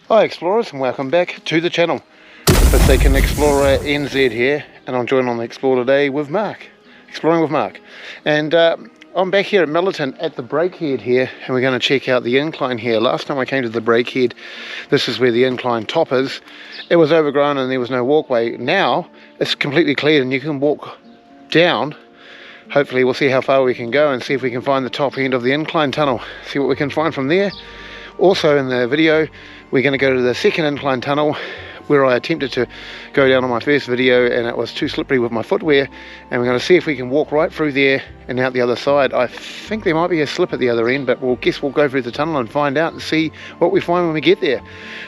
Hi explorers, and welcome back to the channel. Forsaken Explorer NZ here, and I'm joined on the Explore today with Mark, exploring with Mark. And I'm back here at Millerton at the breakhead here, and we're going to check out the incline here. Last time I came to the breakhead, this is where the incline top is. It was overgrown and there was no walkway. Now it's completely cleared and you can walk down. Hopefully we'll see how far we can go and see if we can find the top end of the incline tunnel, see what we can find from there. Also in the video we're going to go to the second incline tunnel where I attempted to go down on my first video and it was too slippery with my footwear, and we're going to see if we can walk right through there and out the other side. I think there might be a slip at the other end, but we'll go through the tunnel and find out and see what we find when we get there.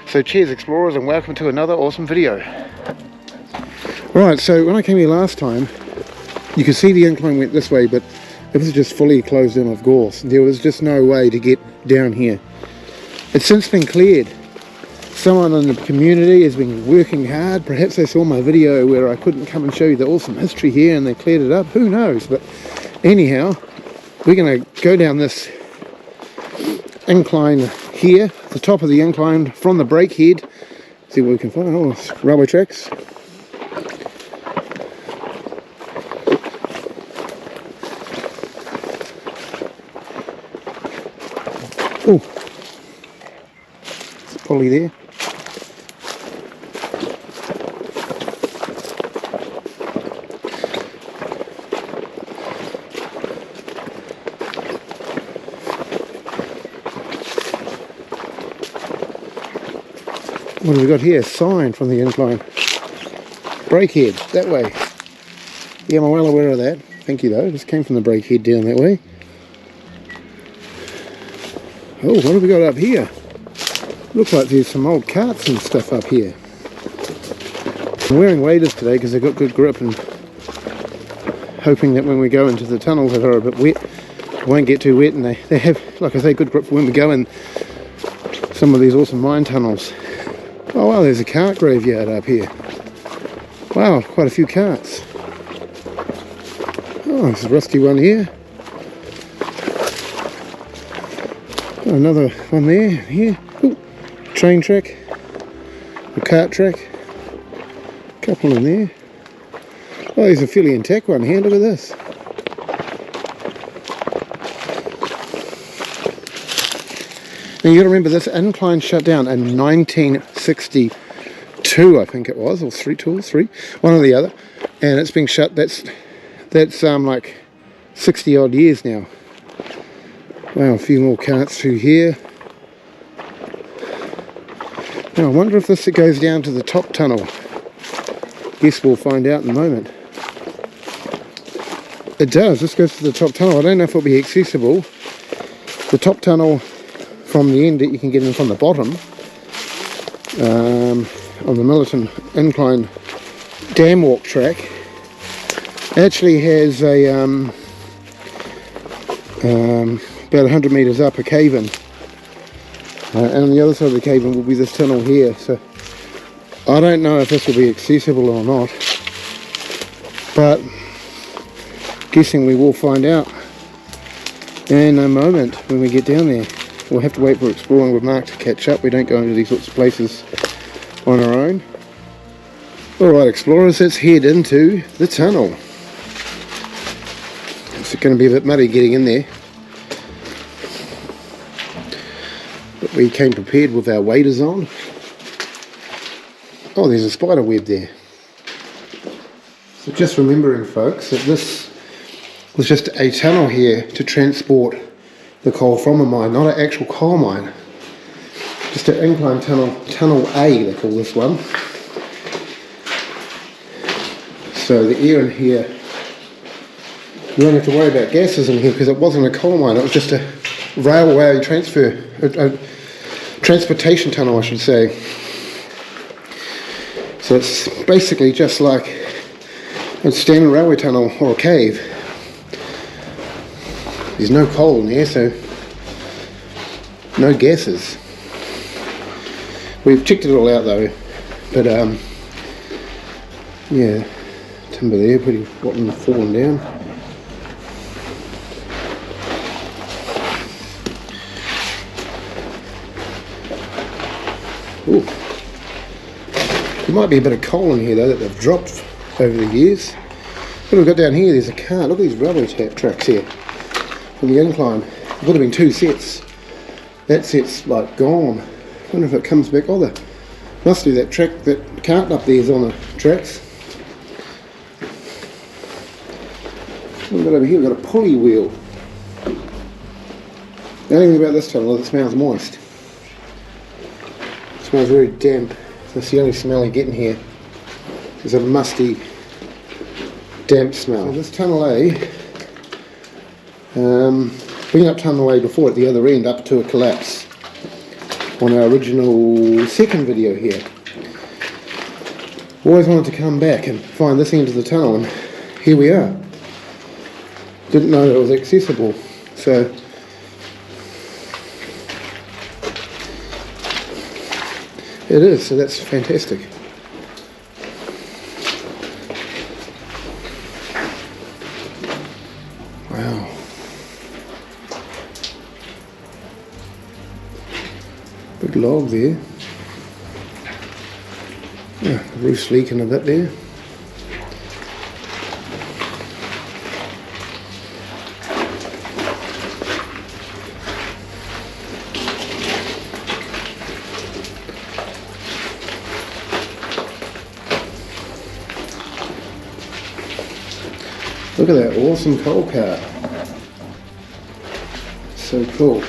So cheers explorers, and welcome to another awesome video. Right, so when I came here last time you could see the incline went this way, but it was just fully closed in with gorse. There was just no way to get down here. It's since been cleared. Someone in the community has been working hard. Perhaps they saw my video where I couldn't come and show you the awesome history here and they cleared it up. Who knows? But anyhow, we're going to go down this incline here, the top of the incline from the breakhead. See what we can find. Oh, railway tracks. Oh, it's a pulley there. What have we got here? Sign from the incline. Breakhead, that way. Yeah, I'm well aware of that. Thank you though. Just came from the breakhead down that way. Oh, what have we got up here? Looks like there's some old carts and stuff up here. I'm wearing waders today because they've got good grip, and hoping that when we go into the tunnels that are a bit wet, it won't get too wet, and they have, like I say, good grip for when we go in some of these awesome mine tunnels. Oh wow, there's a cart graveyard up here. Wow, quite a few carts. Oh, there's a rusty one here. Oh, another one there, here. Ooh, train track, a cart track, a couple in there. Oh, there's a fairly intact one here, look at this. Now you got to remember, this incline shut down in 1962, I think it was, or three, one or the other, and it's been shut. That's like 60 odd years now. Wow, a few more carts through here. Now I wonder if this goes down to the top tunnel. Guess we'll find out in a moment. It does. This goes to the top tunnel. I don't know if it'll be accessible. The top tunnel from the end that you can get in from the bottom on the Millerton Incline dam walk track actually has a about 100 metres up a cave-in, and on the other side of the cave-in will be this tunnel here. So I don't know if this will be accessible or not, but guessing we will find out. in a moment when we get down there. We'll have to wait for Exploring with Mark to catch up. We don't go into these sorts of places on our own. Alright explorers, let's head into the tunnel. It's going to be a bit muddy getting in there, but we came prepared with our waders on. Oh, there's a spider web there. So just remembering folks that this was just a tunnel here to transport the coal from a mine, not an actual coal mine. Just an incline tunnel, tunnel A they call this one. So the air in here, you don't have to worry about gases in here because it wasn't a coal mine, it was just a railway transportation tunnel I should say. So it's basically just like a standard railway tunnel or a cave. There's no coal in there, so no gases. We've checked it all out though, but yeah, timber there, pretty rotten, fallen down. Ooh. There might be a bit of coal in here though that they've dropped over the years. What have we got down here? There's a car. Look at these railway tracks here from the incline. There would have been two sets. That set's like gone. I wonder if it comes back. Oh, there must be that track, that cart up there is on the tracks. What have we got over here? We've got a pulley wheel. The only thing about this tunnel is it smells moist. It smells very damp. That's the only smell you get in here. It's a musty, damp smell. So this tunnel A, bring up tunnel A before at the other end up to a collapse on our original second video here. Always wanted to come back and find this end of the tunnel, and here we are. Didn't know it was accessible, so it is, so that's fantastic. Wow. Big log there. Yeah, the roof's leaking a bit there. Look at that awesome coal car. So cool.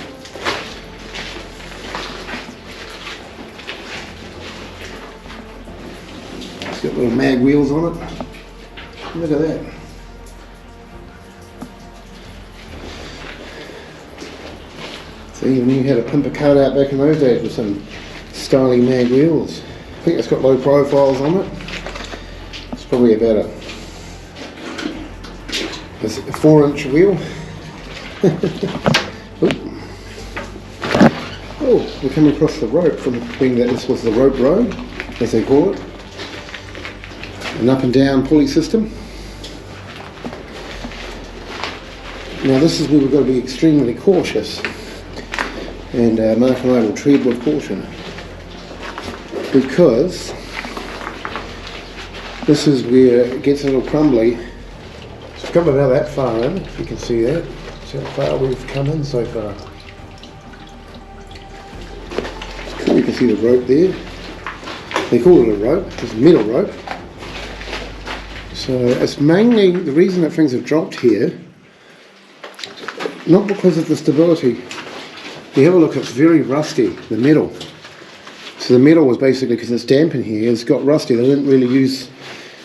It's got little mag wheels on it. Look at that. So even you had to pimp a car out back in those days with some styling mag wheels. I think it's got low profiles on it. It's probably about a 4-inch wheel. Oh, we're coming across the rope from being that this was the rope road, as they call it. An up and down pulley system. Now this is where we've got to be extremely cautious, and Mark and I will tread with caution, because this is where it gets a little crumbly. We've come about that far in, if you can see that. See how far we've come in so far. You can see the rope there. They call it a rope, it's a metal rope. So it's mainly the reason that things have dropped here, not because of the stability. If you have a look, it's very rusty, the metal. So the metal was basically, because it's damp in here, it's got rusty. They didn't really use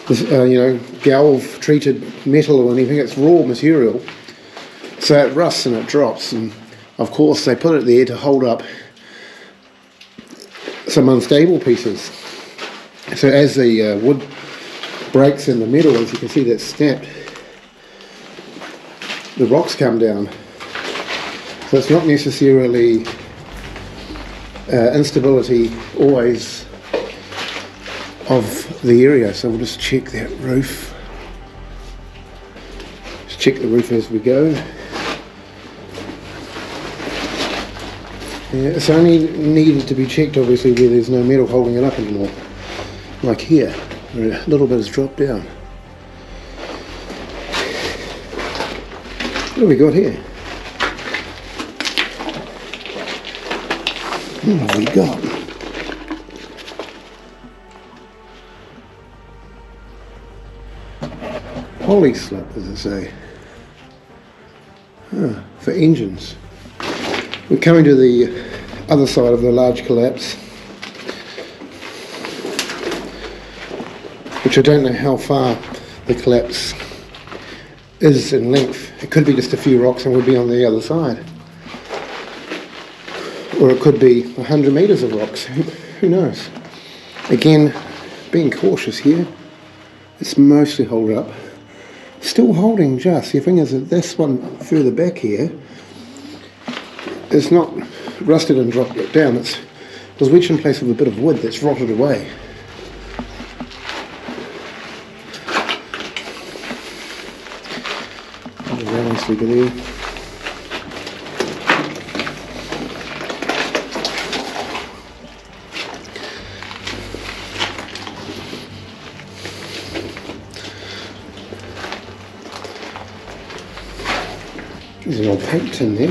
this, galv treated metal or anything. It's raw material, so it rusts and it drops, and of course they put it there to hold up some unstable pieces. So as the wood breaks in the metal, as you can see that's snapped, the rocks come down. So it's not necessarily instability always of the area. So we'll just check that roof. Just check the roof as we go. Yeah, it's only needed to be checked obviously where there's no metal holding it up anymore. Like here, where a little bit has dropped down. What have we got here? What have we got? Poly slip, as I say. For engines. We're coming to the other side of the large collapse, which I don't know how far the collapse is in length. It could be just a few rocks and we'll be on the other side. Or it could be 100 metres of rocks, who knows. Again, being cautious here, it's mostly held up. Still holding just, the thing is that this one further back here is not rusted and dropped down, it was wedged in place with a bit of wood that's rotted away. Railing sleeper there. There's an old paint tin there.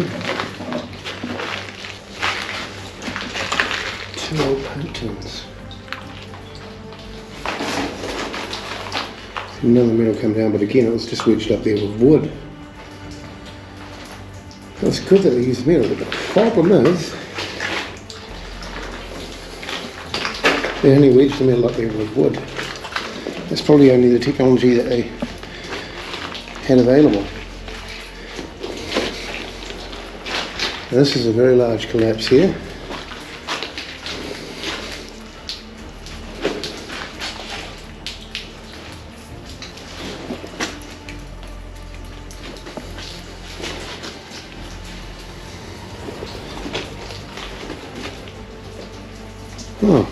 Two old paint tins. Another metal come down, but again it was just wedged up there with wood. It's good that they use metal, but the problem is they only wedged the metal up there with wood. That's probably only the technology that they had available. Now this is a very large collapse here. Oh.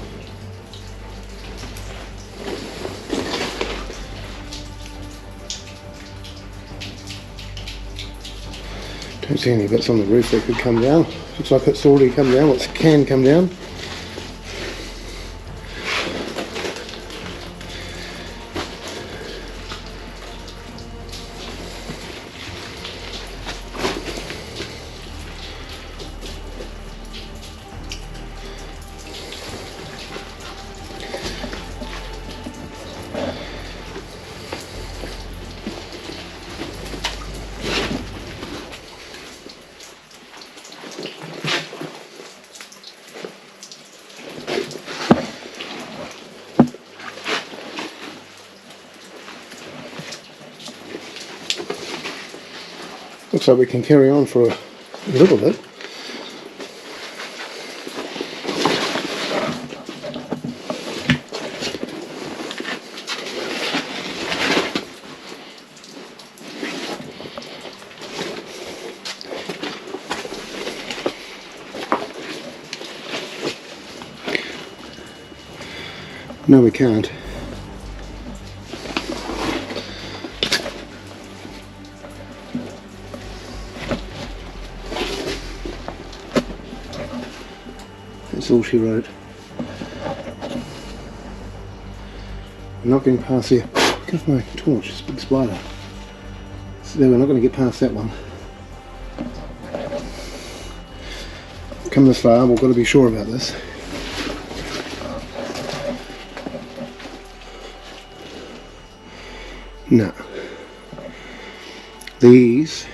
Don't see any bits on the roof that could come down. Looks like it's already come down, it can come down. Looks like we can carry on for a little bit. No, we can't. That's all she wrote. We're not getting past here. Look at my torch, it's a big spider. So there, we're not going to get past that one. Come this far, we've got to be sure about this. No. These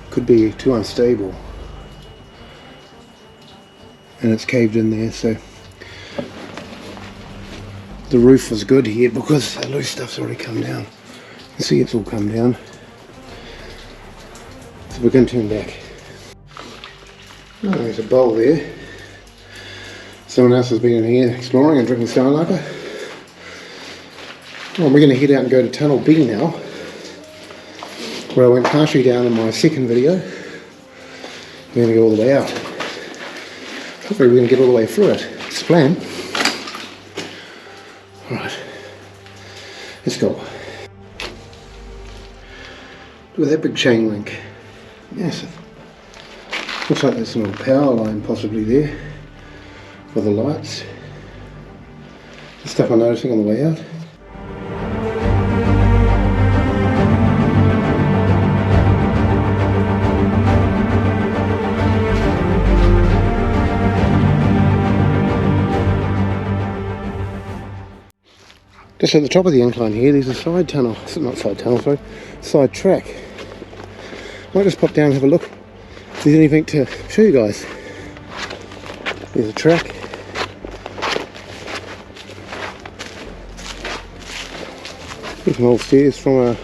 could be too unstable. And it's caved in there, so the roof was good here because the loose stuff's already come down. You can see it's all come down. So we're going to turn back. Oh, there's a bowl there. Someone else has been in here exploring and drinking Skylarker. Well, we're going to head out and go to Tunnel B now, where I went partially down in my second video. We're going to go all the way out. Hopefully we're going to get all the way through it. It's the plan. Alright, let's go. Look at that big chain link. Massive. Looks like there's a little power line possibly there for the lights. The stuff I'm noticing on the way out. Just at the top of the incline here, there's a side tunnel. Not side tunnel, sorry. Side track. Might just pop down and have a look if there's anything to show you guys. There's a track. There's some old stairs from a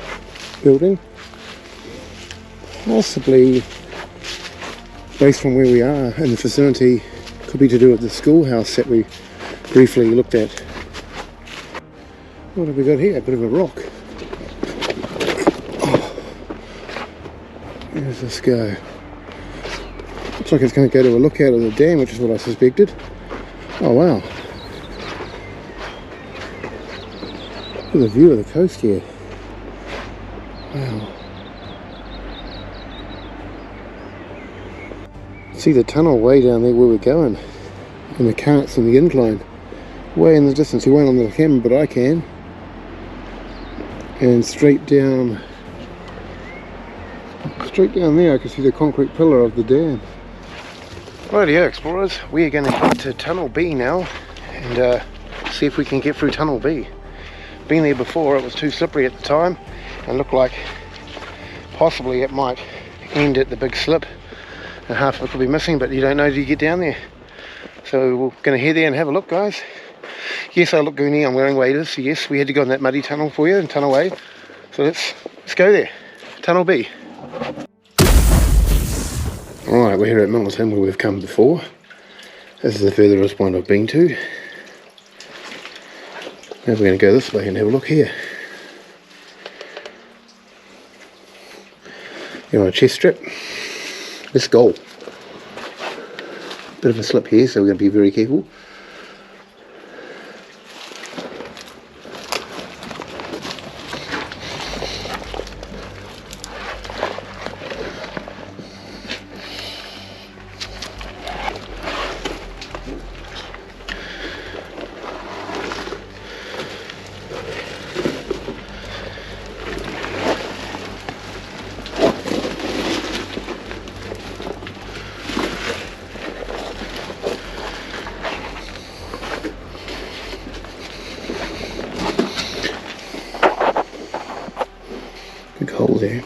building. Possibly, based on where we are in the vicinity, could be to do with the schoolhouse that we briefly looked at. What have we got here? A bit of a rock. Oh. Where does this go? Looks like it's going to go to a lookout of the dam, which is what I suspected. Oh wow. Look at the view of the coast here. Wow. See the tunnel way down there where we're going. And the carts and the incline. Way in the distance. You won't on the camera, but I can. And straight down there I can see the concrete pillar of the dam. Rightio explorers, we are going to head to Tunnel B now and see if we can get through Tunnel B. Been there before, it was too slippery at the time and looked like possibly it might end at the big slip and half of it could be missing, but you don't know till you get down there. So we're going to head there and have a look, guys. Yes, I look goony, I'm wearing waders, so yes, we had to go in that muddy tunnel for you, in Tunnel A. So let's go there, Tunnel B. Alright, we're here at Millerton where we've come before. This is the furthest point I've been to. Now we're going to go this way and have a look here. You're on a chest strap. Let's go. Bit of a slip here, so we're going to be very careful. Big hole there.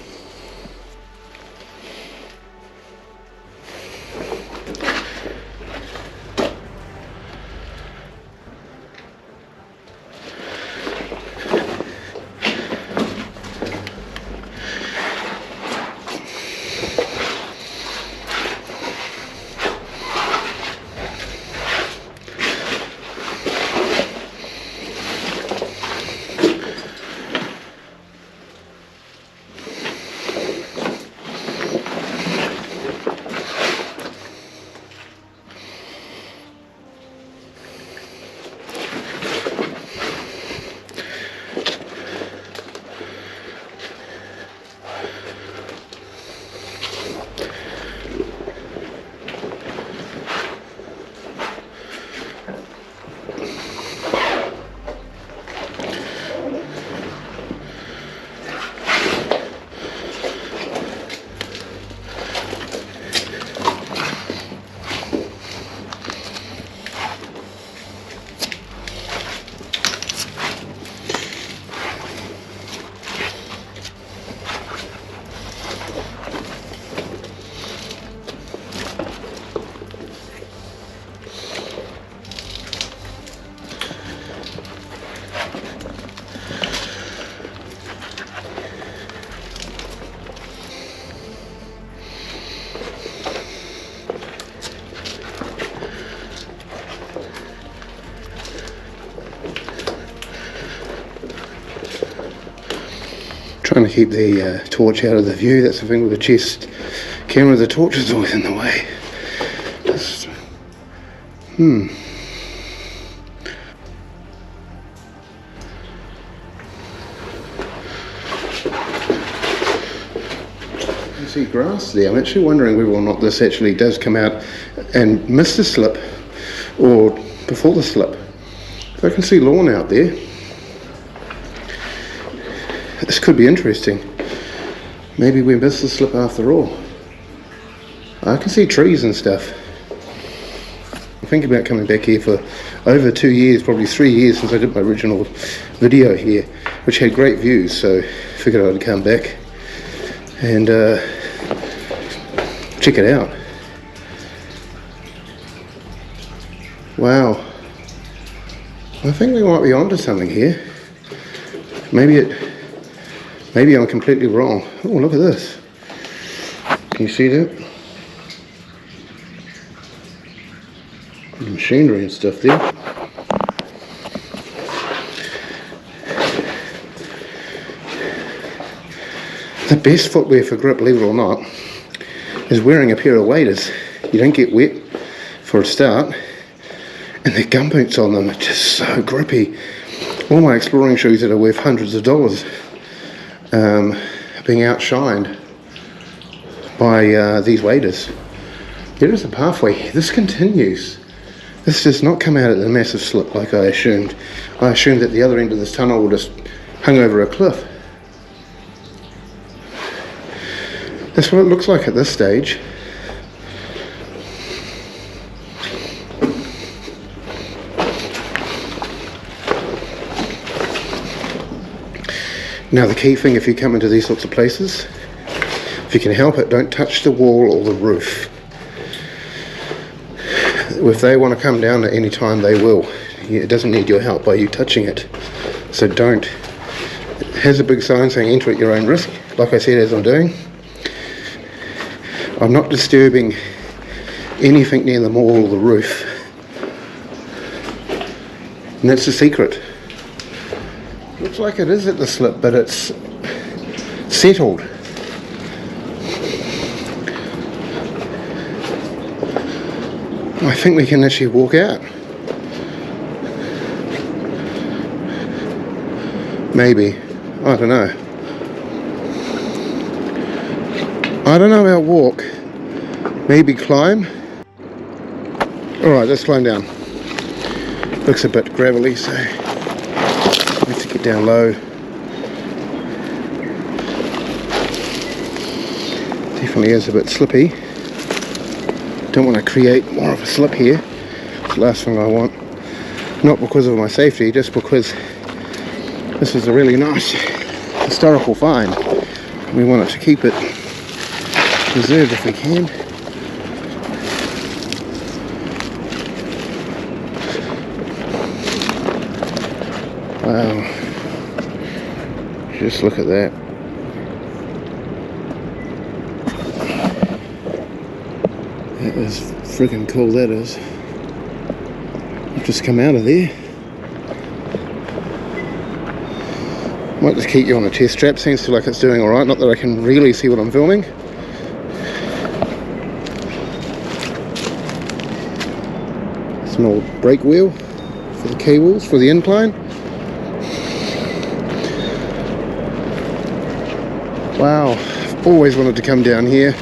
Trying to keep the torch out of the view. That's the thing with the chest camera, the torch is always in the way. Just, see grass there. I'm actually wondering whether or not this actually does come out and miss the slip or before the slip. I can see lawn out there. This could be interesting. Maybe we missed the slip after all. I can see trees and stuff. I'm thinking about coming back here for over 2 years, probably 3 years since I did my original video here, which had great views, so I figured I'd come back and check it out. Wow. I think we might be onto something here. Maybe I'm completely wrong. Oh, look at this. Can you see that? Machinery and stuff there. The best footwear for grip, believe it or not, is wearing a pair of waders. You don't get wet for a start, and the gumboots on them are just so grippy. All my exploring shoes that are worth hundreds of dollars being outshined by these waders. There is a pathway. This continues. This does not come out at a massive slip like I assumed. I assumed that the other end of this tunnel would just hung over a cliff. That's what it looks like at this stage. Now the key thing if you come into these sorts of places, if you can help it, don't touch the wall or the roof. If they want to come down at any time, they will. It doesn't need your help by you touching it. So don't. It has a big sign saying enter at your own risk, like I said, as I'm doing. I'm not disturbing anything near the wall or the roof. And that's the secret. Looks like it is at the slip, but it's settled. I think we can actually walk out. Maybe. I don't know. I don't know about walk. Maybe climb. Alright, let's climb down. Looks a bit gravelly, so I have to get down low. Definitely is a bit slippy. Don't want to create more of a slip here. It's the last thing I want. Not because of my safety, just because this is a really nice historical find. We want to keep it preserved if we can. Wow. Just look at that. That is friggin' cool, that is. I've just come out of there. Might just keep you on a test strap, seems like it's doing alright, not that I can really see what I'm filming. Small brake wheel for the cables, for the incline. Wow, I've always wanted to come down here.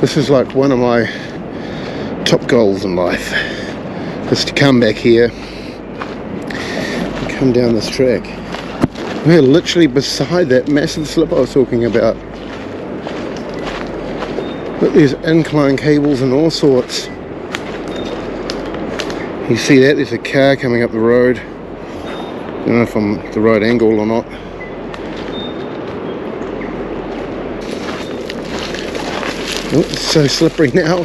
This is like one of my top goals in life, is to come back here and come down this track. We're literally beside that massive slip I was talking about. Look, there's incline cables and all sorts. You see that? There's a car coming up the road. I don't know if I'm at the right angle or not. Oh, it's so slippery now.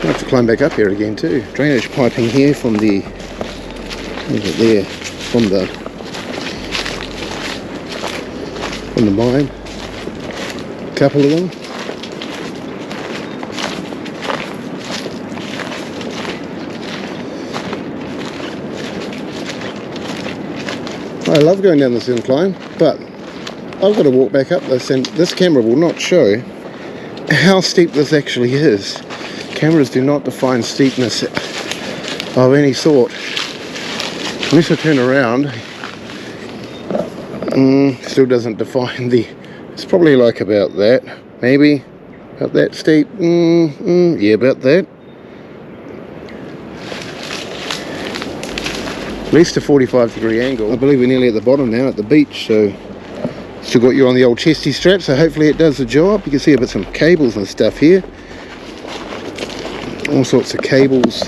I have to climb back up here again too. Drainage piping here from the, there, from the mine. A couple of them. I love going down this incline, but I've got to walk back up this, and this camera will not show how steep this actually is. Cameras do not define steepness of any sort. Unless I turn around, still doesn't define the, it's probably like about that, maybe About that steep? Yeah, about that. At least a 45-degree angle. I believe we're nearly at the bottom now at the beach, so still got you on the old chesty strap, so hopefully it does the job. You can see a bit some cables and stuff here. All sorts of cables.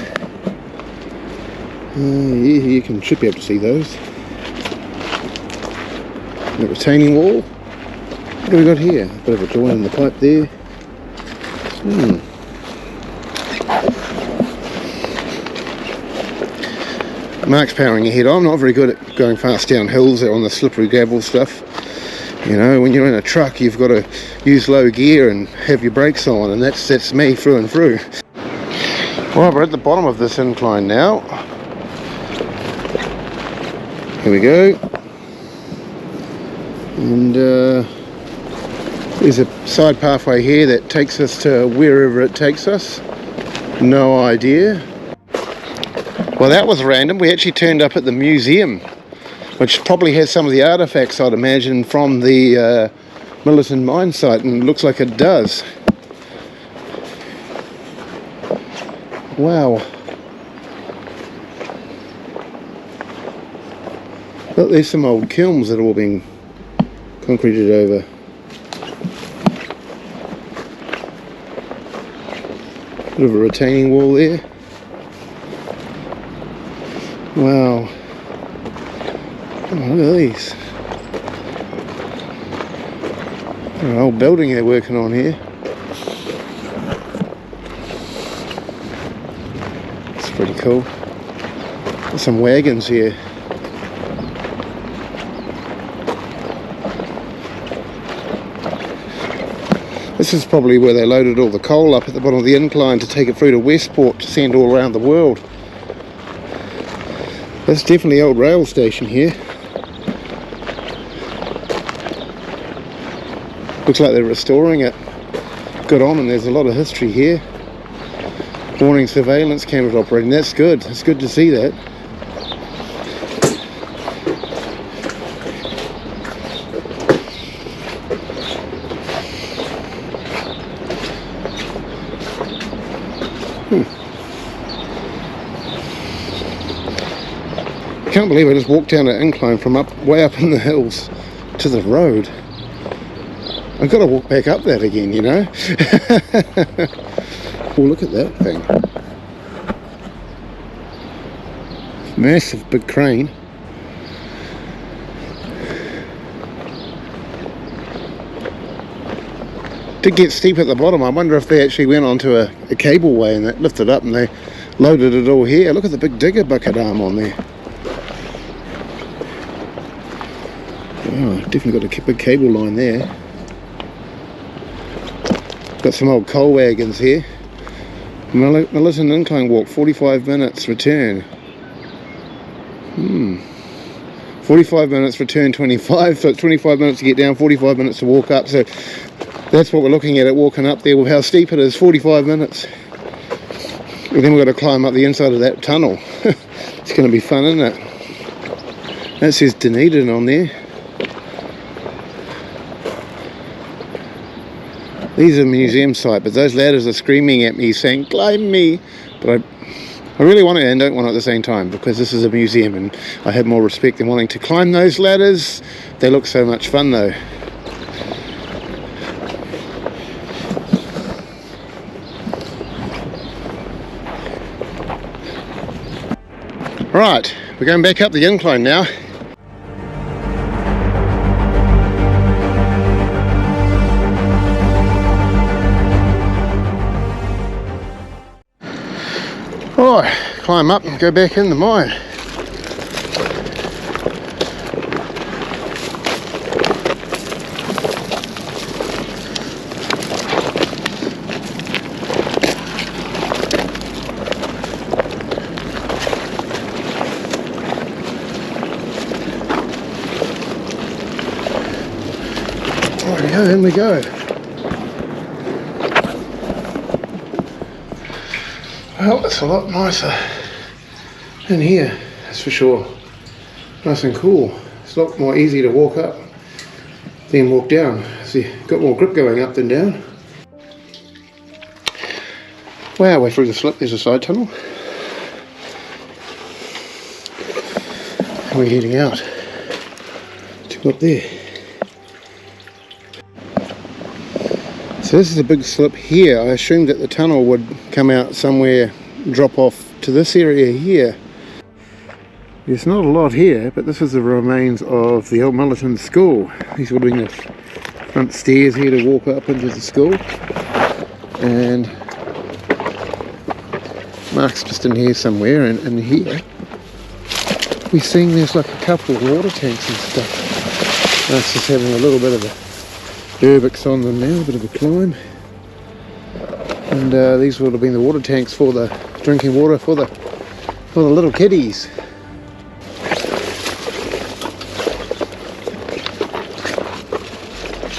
Yeah, you should be able to see those. The retaining wall. What do we got here? A bit of a joint in the pipe there. Mark's powering ahead. I'm not very good at going fast down hills on the slippery gravel stuff. You know, when you're in a truck, you've got to use low gear and have your brakes on, and that's me through and through. Right, we're at the bottom of this incline now. Here we go. And there's a side pathway here that takes us to wherever it takes us. No idea. Well, that was random. We actually turned up at the museum, which probably has some of the artifacts, I'd imagine, from the Millerton Mine site, and it looks like it does. Wow. Look, there's some old kilns that are all being concreted over. Bit of a retaining wall there. Wow. Oh, look at these. An old building they're working on here. It's pretty cool. There's some wagons here. This is probably where they loaded all the coal up at the bottom of the incline to take it through to Westport to send all around the world. That's definitely the old rail station here. Looks like they're restoring it. Good on, and there's a lot of history here. Warning surveillance cameras operating. That's good. It's good to see that. I can't believe I just walked down an incline from way up in the hills to the road. I've got to walk back up that again, you know. Oh, look at that thing. Massive big crane. Did get steep at the bottom. I wonder if they actually went onto a cableway and that lifted up and they loaded it all here. Look at the big digger bucket arm on there. Oh, definitely got a big cable line there. Got some old coal wagons here. Millerton Incline walk, 45 minutes, return. 45 minutes, return 25, so it's 25 minutes to get down, 45 minutes to walk up. So that's what we're looking at walking up there with how steep it is, 45 minutes. And then we've got to climb up the inside of that tunnel. It's going to be fun, isn't it? That says Denniston on there. These are a museum site, but those ladders are screaming at me saying, climb me. But I really want it and don't want it at the same time, because this is a museum and I have more respect than wanting to climb those ladders. They look so much fun though. Right, we're going back up the incline now. Right, climb up and go back in the mine. Rightio, in we go. Well, it's a lot nicer in here, that's for sure. Nice and cool. It's a lot more easy to walk up than walk down. See, got more grip going up than down. Wow, we're through the slip, there's a side tunnel. And we're heading out to up there. So this is a big slip here. I assumed that the tunnel would come out somewhere, drop off to this area here. There's not a lot here, but this is the remains of the old Millerton school. These would have been the front stairs here to walk up into the school. And Mark's just in here somewhere, and in here we're seeing there's like a couple of water tanks and stuff. Mark's just having a little bit of a Urbix on them now, a bit of a climb. And these would have been the water tanks for the drinking water for the little kiddies.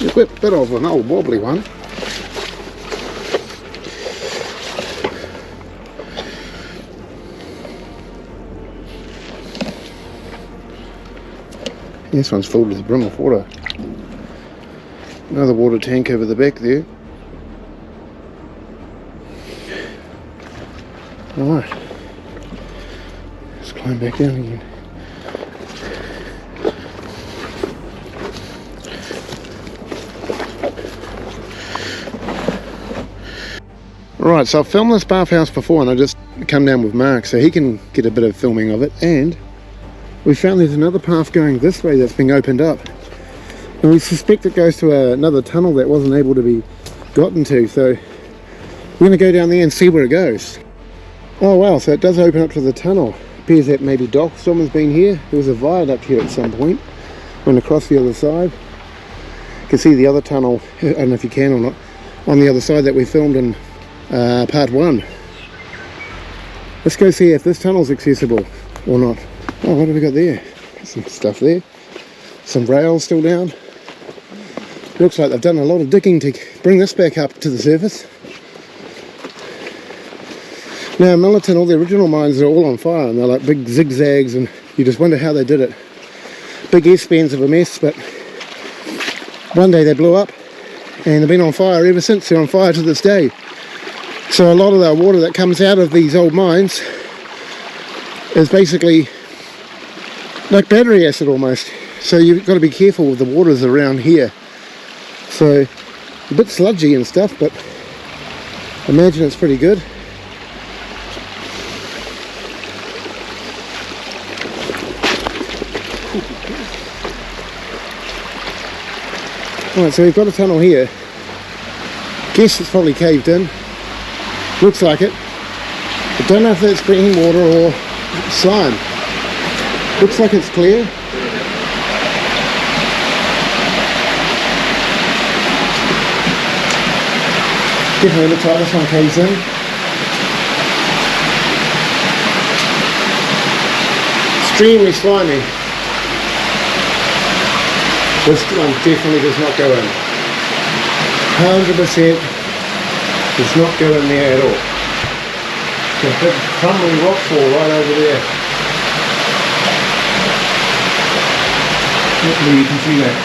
A bit of an old wobbly one. This one's full to the brim of water. Another water tank over the back there. Alright, let's climb back down again. Right, so I've filmed this bathhouse before and I just come down with Mark so he can get a bit of filming of it, and we found there's another path going this way that's been opened up. And we suspect it goes to another tunnel that wasn't able to be gotten to, so we're going to go down there and see where it goes. Oh wow, so it does open up to the tunnel. Appears that maybe someone's been here. There was a viaduct here at some point. Went across the other side. You can see the other tunnel, I don't know if you can or not, on the other side that we filmed in part 1. Let's go see if this tunnel's accessible or not. Oh, what have we got there? Some stuff there. Some rails still down. Looks like they've done a lot of digging to bring this back up to the surface. Now Millerton, all the original mines are all on fire and they're like big zigzags and you just wonder how they did it. Big S-bends of a mess, but one day they blew up and they've been on fire ever since. They're on fire to this day. So a lot of the water that comes out of these old mines is basically like battery acid almost. So you've got to be careful with the waters around here. So a bit sludgy and stuff, but I imagine it's pretty good. Alright, so we've got a tunnel here. Guess it's probably caved in. Looks like it. I don't know if that's green water or slime. Looks like it's clear. Definitely looks like this one caves in. Extremely slimy. This one definitely does not go in. 100% does not go in there at all. There's a big crumbling rock fall right over there. Hopefully you can see that.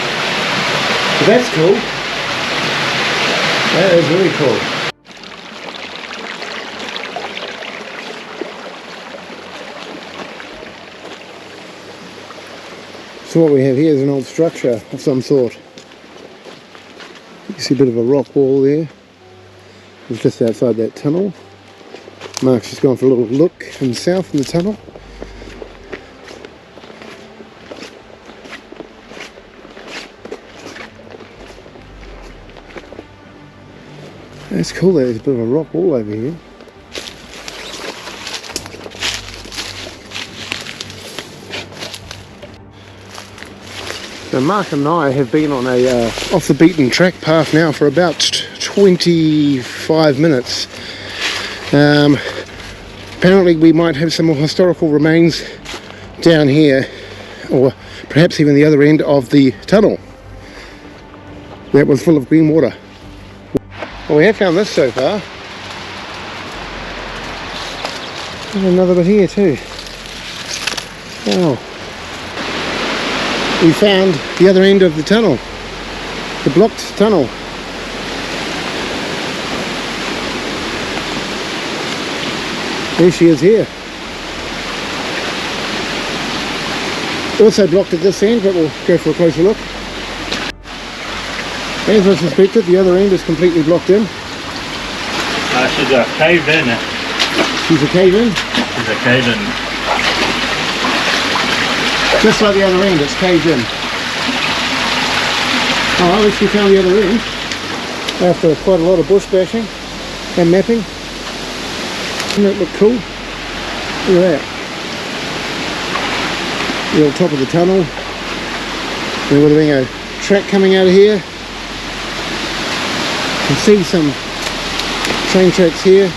But that's cool. That is really cool. So what we have here is an old structure of some sort. You see a bit of a rock wall there. It's just outside that tunnel. Mark's just gone for a little look himself in the tunnel. That's cool, there's a bit of a rock wall over here. So Mark and I have been on a off the beaten track path now for about 25 minutes. Apparently we might have some more historical remains down here, or perhaps even the other end of the tunnel that was full of green water. Well, we have found this so far. There's another bit here too. Oh. We found the other end of the tunnel, the blocked tunnel. There she is here. Also blocked at this end, but we'll go for a closer look. As I suspected, the other end is completely blocked in. She's a caved in. She's a cave in? She's a caved in. Just like the other end, it's caved in. Oh, at least we found the other end after quite a lot of bush bashing and mapping. Doesn't that look cool? Look at that. The old top of the tunnel. There would have been a track coming out of here. You can see some train tracks here.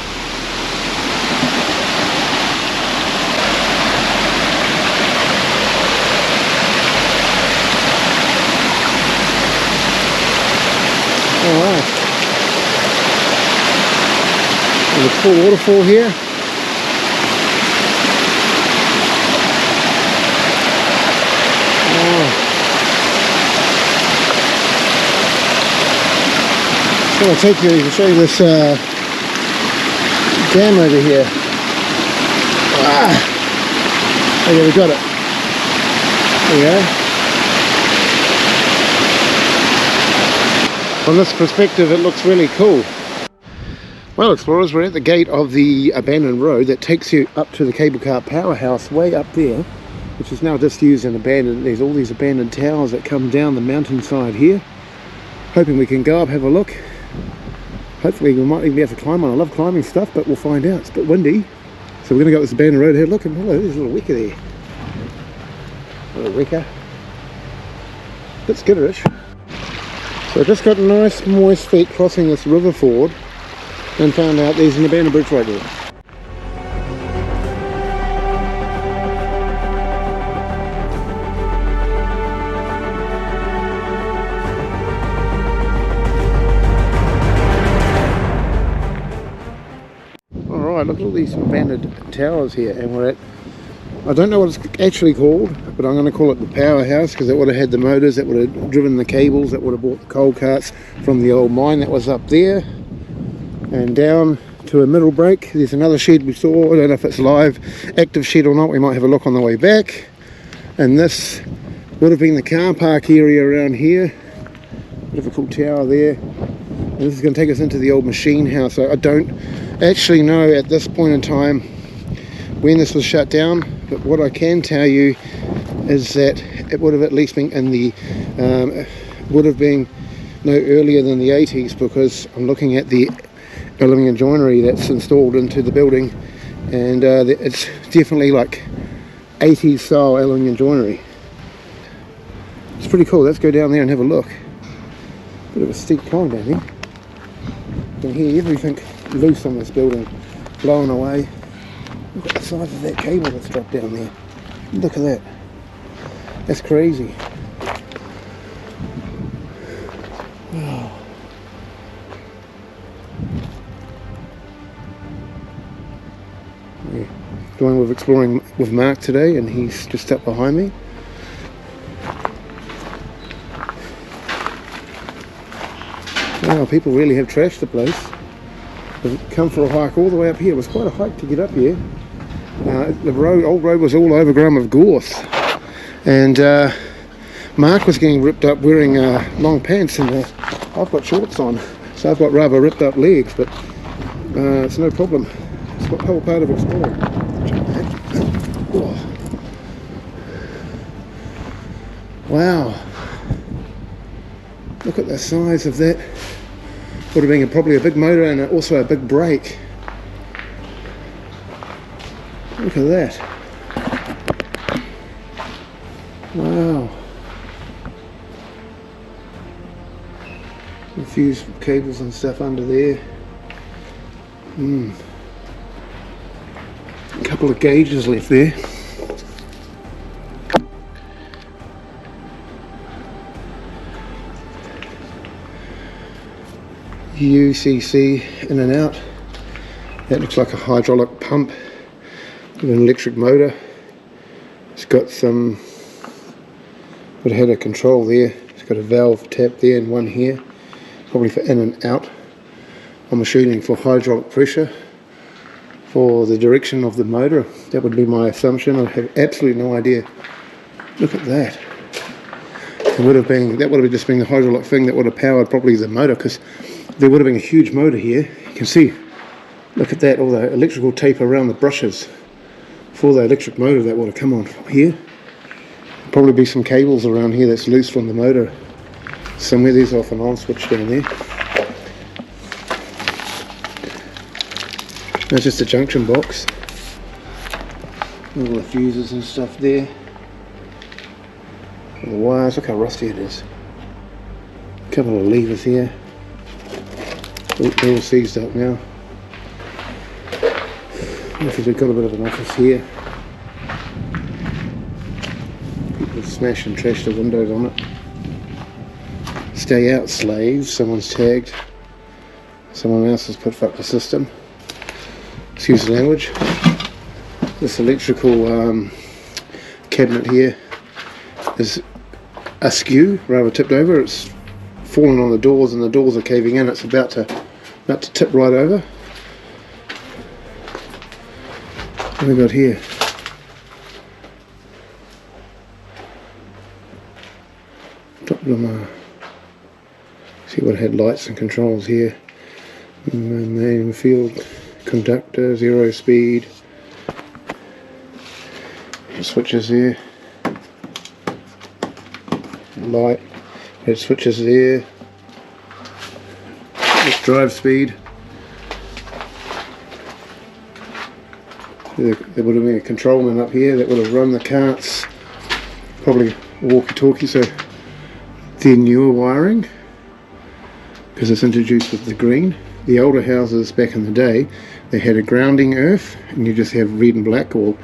Alright. There's a full waterfall here. I'm going to take you to show you this dam over here. Oh yeah, we got it. There we go. From this perspective, it looks really cool. Well, explorers, we're at the gate of the abandoned road that takes you up to the cable car powerhouse way up there, which is now disused and abandoned. There's all these abandoned towers that come down the mountainside here. Hoping we can go up, have a look. Hopefully we might even be able to climb on. I love climbing stuff, but we'll find out. It's a bit windy. So we're going to go up this abandoned road here. Look, and hello, there's a little wicker there. A little wicker. Bit skitterish. So I just got nice moist feet crossing this river ford and found out there's an abandoned bridge right there. Look at all these abandoned towers here, and we're at, I don't know what it's actually called, but I'm going to call it the powerhouse because it would have had the motors, that would have driven the cables, that would have brought the coal carts from the old mine that was up there and down to a middle break. There's another shed we saw. I don't know if it's live, active shed or not. We might have a look on the way back. And this would have been the car park area around here. Bit of a cool tower there. And this is going to take us into the old machine house. So I don't actually know at this point in time when this was shut down, but what I can tell you is that it would have at least been in the would have been no earlier than the 80s, because I'm looking at the aluminium joinery that's installed into the building, and it's definitely like 80s style aluminium joinery. It's pretty cool. Let's go down there and have a look. Bit of a steep climb down here. You can hear everything loose on this building, blowing away. Look at the size of that cable that's dropped down there. Look at that. That's crazy. Wow. Yeah. Going with exploring with Mark today, and he's just up behind me. Wow, people really have trashed the place. They've come for a hike all the way up here. It was quite a hike to get up here. The old road was all overgrown with gorse, and Mark was getting ripped up wearing long pants, and I've got shorts on, so I've got rather ripped up legs, but it's no problem. It's the whole part of exploring. Oh. Wow, look at the size of that. Would have been probably a big motor and also a big brake. Look at that. Wow. A few cables and stuff under there. A couple of gauges left there. UCC in and out. That looks like a hydraulic pump with an electric motor. It's got some, but it had a control there. It's got a valve tap there and one here, probably for in and out. I'm shooting for hydraulic pressure. for the direction of the motor. That would be my assumption. I have absolutely no idea. Look at that. That would have just been the hydraulic thing that would have powered probably the motor, because there would have been a huge motor here. You can see, look at that, all the electrical tape around the brushes for the electric motor that would have come on here. Probably be some cables around here that's loose from the motor somewhere. There's off and on switch down there. That's just a junction box. All the fuses and stuff there. The wires, look how rusty it is. A couple of levers here. They're all seized up now. They've got a bit of an office here. People smash and trash the windows on it. Stay out, slaves. Someone's tagged. Someone else has put up the system. Excuse the language. This electrical cabinet here is askew, rather tipped over. It's fallen on the doors and the doors are caving in. It's about to tip right over. What have we got here? See what had lights and controls here. Main field conductor, 0 speed. Switches there. Light. It switches there. It's drive speed. There would have been a controlman up here that would have run the carts. Probably walkie-talkie, so they're newer wiring because it's introduced with the green. The older houses back in the day, they had a grounding earth and you just have red and black or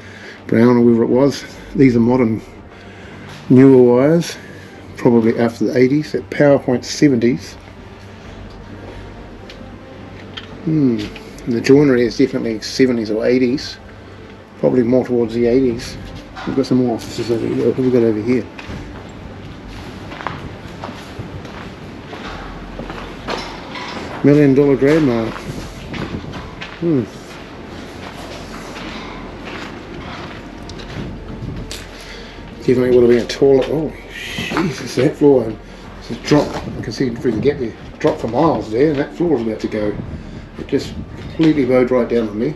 brown or whatever it was. These are modern, newer wires, probably after the 80s, at PowerPoint 70s. The joinery is definitely 70s or 80s, probably more towards the 80s. We've got some more offices over here. What have we got over here? $1 million grandma. Definitely would have been a toilet. Oh, Jesus, that floor. And it's dropped. I can see through the gap there. Dropped for miles there, and that floor is about to go. It just completely bowed right down on me.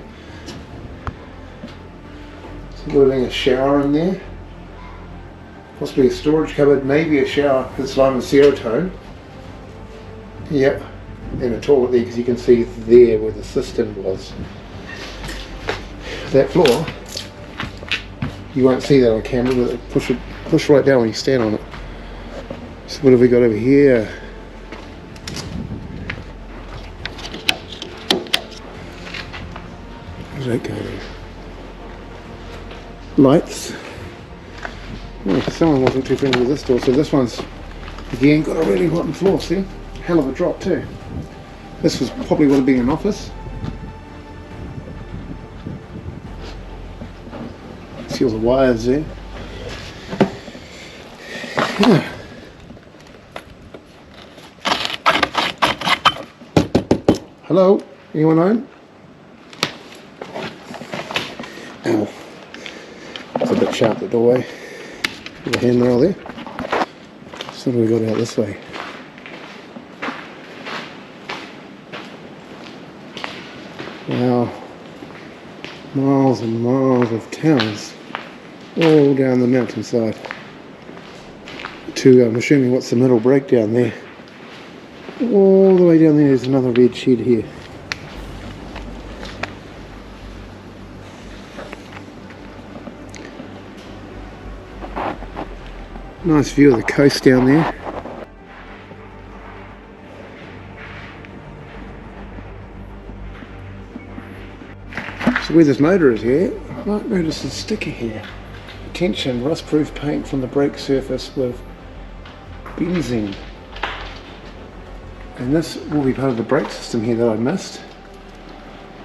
So there would have been a shower in there. Possibly a storage cupboard, maybe a shower. It's lime and serotonin. Yep. And a toilet there, because you can see there where the cistern was. That floor, you won't see that on camera, but push right down when you stand on it. So what have we got over here? Where's that going? Lights. Oh, someone wasn't too friendly with this door, so this one's again got a really rotten floor, see? Hell of a drop too. This was probably would have been an office. See all the wires there. Yeah. Hello? Anyone home? Ow. It's a bit sharp, the doorway. There's a handrail there. So what have we got out this way? Wow. Miles and miles of towns all down the mountainside to, I'm assuming, what's the middle breakdown there. All the way down there is another red shed here. Nice view of the coast down there. So where this motor is here, I might notice a sticker here. Attention, rust-proof paint from the brake surface with benzene. And this will be part of the brake system here that I missed.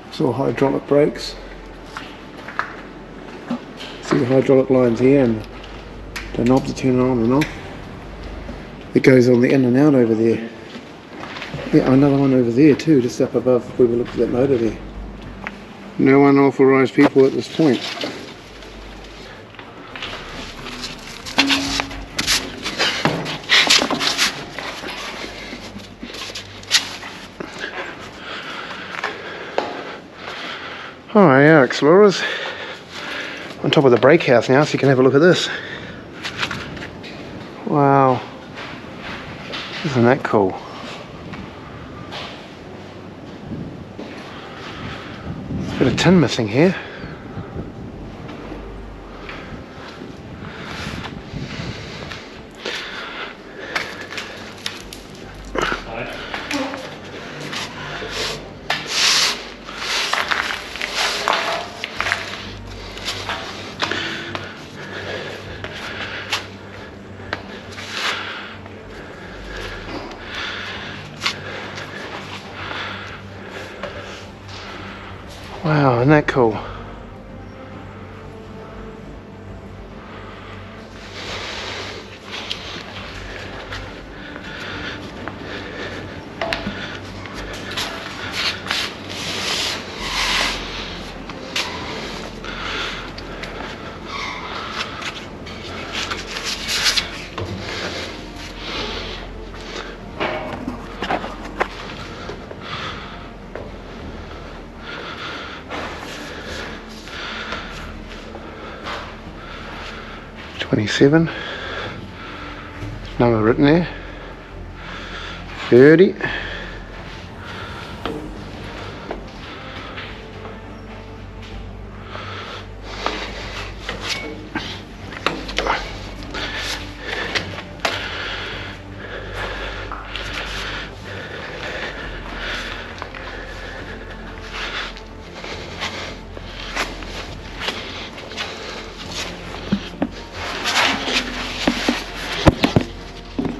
It's all hydraulic brakes. See the hydraulic lines here and the knob to turn on and off. It goes on the in and out over there. Yeah, another one over there too, just up above where we looked at that motor there. No unauthorised people at this point. Alright, our explorers on top of the break house now, so you can have a look at this. Wow, isn't that cool? Bit of tin missing here. Wow, isn't that cool? $27, number written there, 30,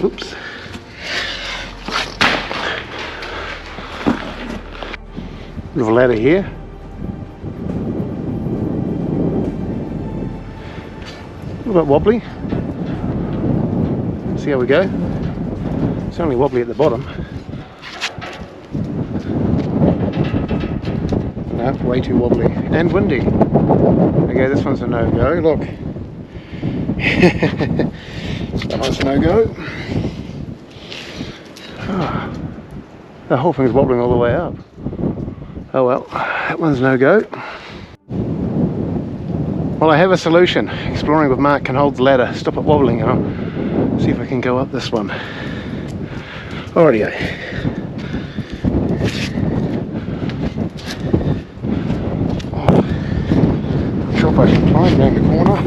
oops. Bit of a ladder here. A little bit wobbly. See how we go. It's only wobbly at the bottom. No, way too wobbly. And windy. Okay, this one's a no-go. Look. That one's no-go. Oh, the whole thing's wobbling all the way up. Oh well, that one's no-go. Well, I have a solution. Exploring with Mark can hold the ladder, stop it wobbling, and I'll see if I can go up this one. Alrighty-o. I'm sure if I can climb down the corner.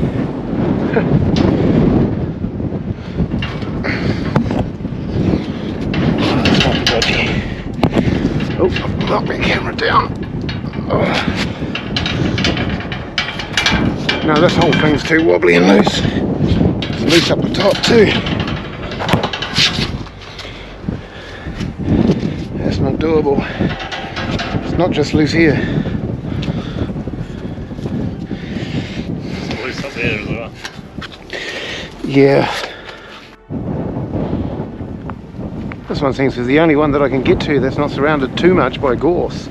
Oh, I've knocked my camera down. Oh. No, this whole thing's too wobbly and loose. It's loose up the top too. That's not doable. It's not just loose here. It's loose up there as well. Yeah. This one seems to be the only one that I can get to that's not surrounded too much by gorse.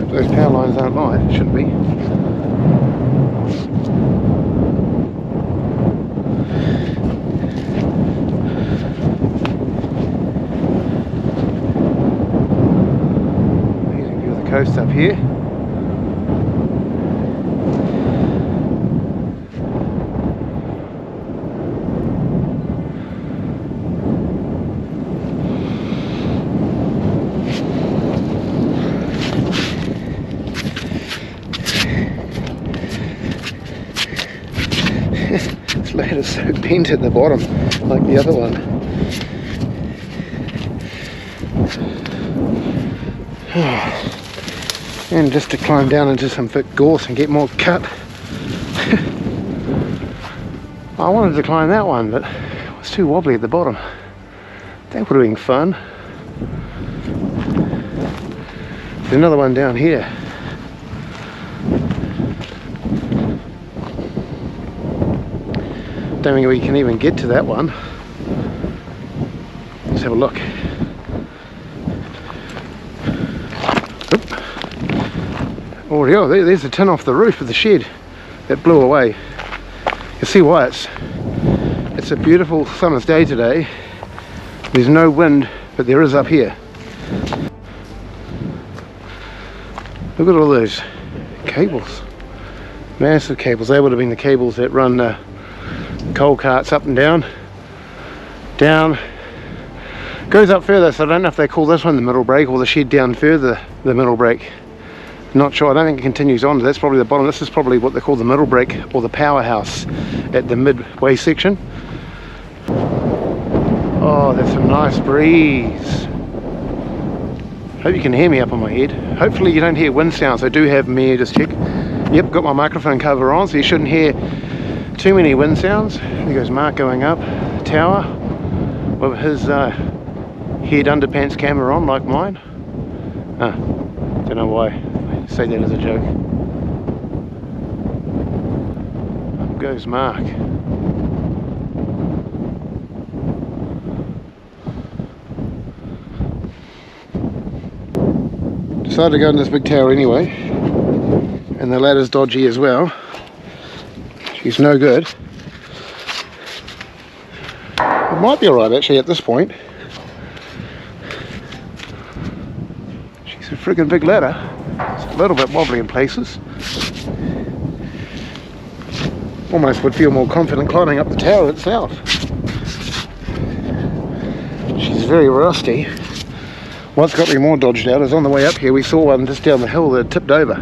Those power lines aren't live, it shouldn't be. Amazing view of the coast up here. This ladder's so bent at the bottom, like the other one. And just to climb down into some thick gorse and get more cut. I wanted to climb that one, but it was too wobbly at the bottom. That would have been fun. There's another one down here. Don't think we can even get to that one. Let's have a look. Oh, yeah, there's the tin off the roof of the shed that blew away. You see why it's a beautiful summer's day today. There's no wind, but there is up here. Look at all those cables, massive cables. They would have been the cables that run coal carts up and down. Goes up further, so I don't know if they call this one the middle break or the shed down further the middle break. Not sure. I don't think it continues on. That's probably the bottom. This is probably what they call the middle break or the powerhouse at the midway section. Oh, that's a nice breeze. Hope you can hear me up on my head. Hopefully you don't hear wind sounds. I do have me, just check. Yep, got my microphone cover on, so you shouldn't hear too many wind sounds. There goes Mark going up the tower with his head underpants camera on like mine. Don't know why I say that as a joke. Up goes Mark. Decided to go in this big tower anyway, and the ladder's dodgy as well. She's no good. It might be alright actually at this point. She's a friggin' big ladder. It's a little bit wobbly in places. Almost would feel more confident climbing up the tower itself. She's very rusty. What's got me more dodged out is on the way up here we saw one just down the hill that tipped over.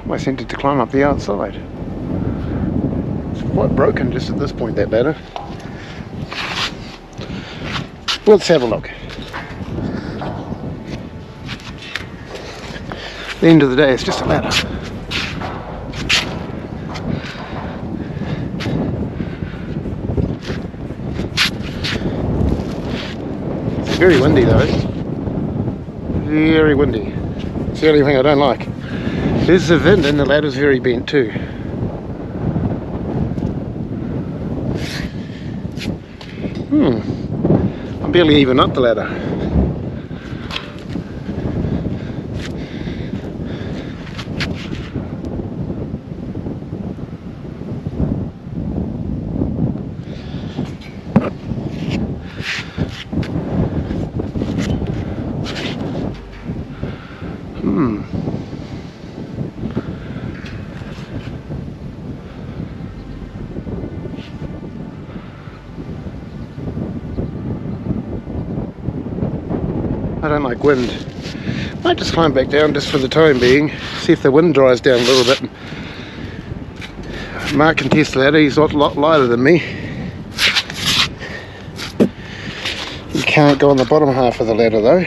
Almost tempted to climb up the outside. It's quite broken just at this point, that ladder. Let's have a look. At the end of the day, it's just a ladder. It's very windy though. Very windy. It's the only thing I don't like. There's the wind and the ladder's very bent too. I'm barely even up the ladder. I don't like wind. Might just climb back down just for the time being, see if the wind dries down a little bit. Mark can test the ladder, he's a lot lighter than me. You can't go on the bottom half of the ladder though.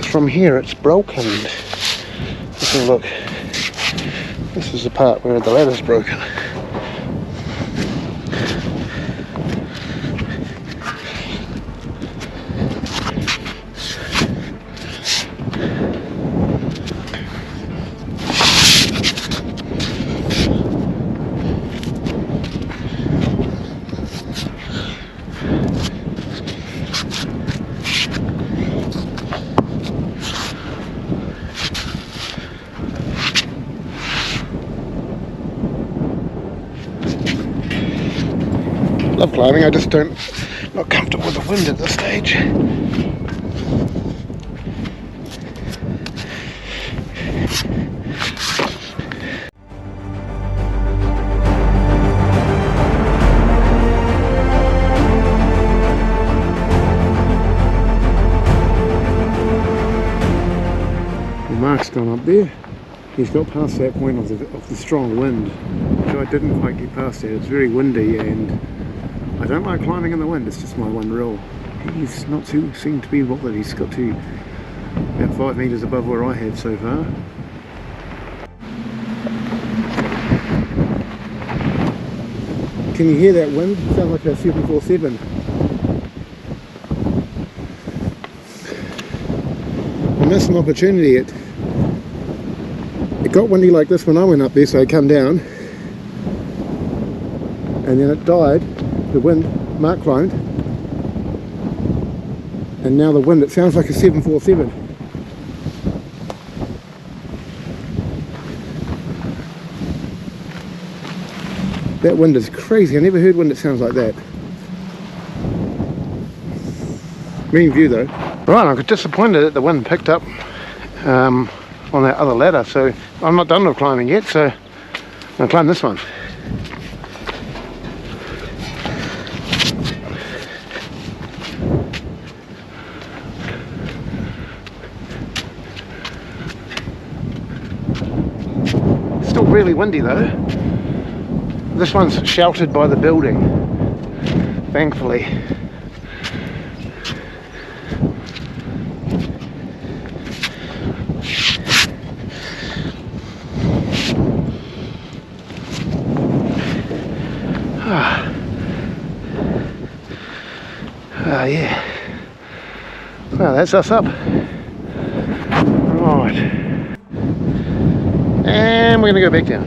From here it's broken. Let's have a look. This is the part where the ladder's broken. Love climbing, I just not comfortable with the wind at this stage. Mark's gone up there. He's got past that point of the strong wind, which I didn't quite get past that. It's very windy and I don't like climbing in the wind, it's just my one rule. He's not too seem to be bothered. He's got to about 5 metres above where I have so far. Can you hear that wind? It sounds like a 747. I missed an opportunity. It got windy like this when I went up there, so I come down, and then it died. The wind, Mark climbed, and now the wind, it sounds like a 747. That wind is crazy. I never heard wind that sounds like that. Mean view though. Right, I'm disappointed that the wind picked up on that other ladder, so I'm not done with climbing yet, so I'm going to climb this one. Still really windy though. This one's sheltered by the building, thankfully. Yeah. Well, that's us up. Right. And we're going to go back down.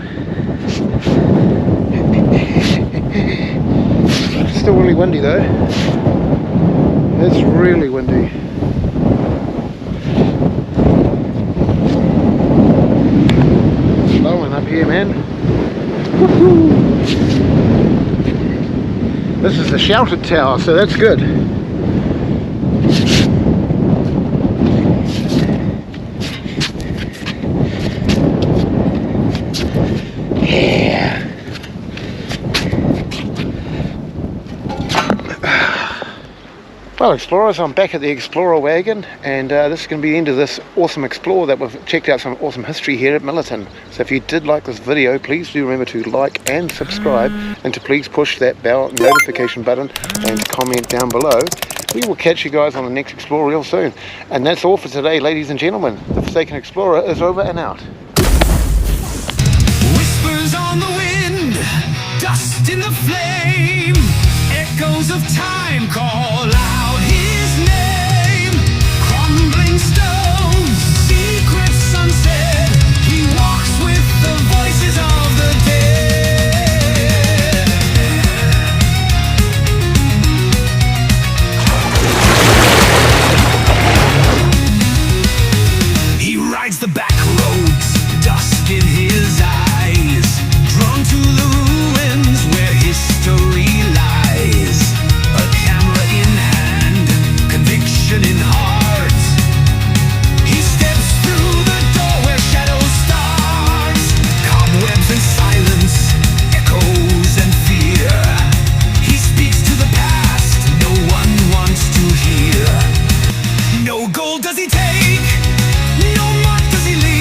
Still really windy though. It's really windy. Blowing up here, man. Woohoo! This is the sheltered tower, so that's good. Yeah. Well, explorers, I'm back at the Explorer wagon, and this is going to be the end of this awesome explore that we've checked out some awesome history here at Millerton. So if you did like this video, please do remember to like and subscribe, and to please push that bell notification button and comment down below. We will catch you guys on the next Explorer real soon. And that's all for today, ladies and gentlemen. The Forsaken Explorer is over and out. Whispers on the wind, dust in the flame, echoes of time call out his name. Crumbling stones, secrets unsaid, he walks with the voices of the dead. He rides the back roads, dust in his eyes, drawn to the ruins where history lies. A camera in hand, conviction in heart. He steps through the door where shadows start. Cobwebs and silence, echoes and fear. He speaks to the past no one wants to hear. No gold does he take, no mark does he leave.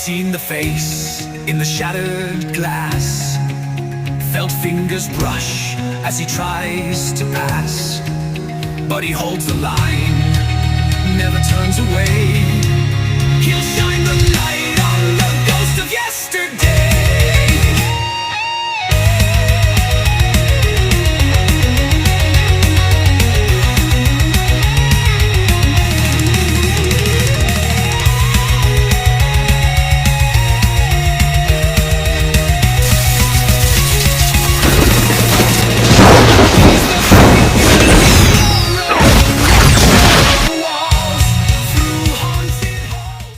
Seen the face in the shattered glass, felt fingers brush as he tries to pass, but he holds the line, never turns away. He'll show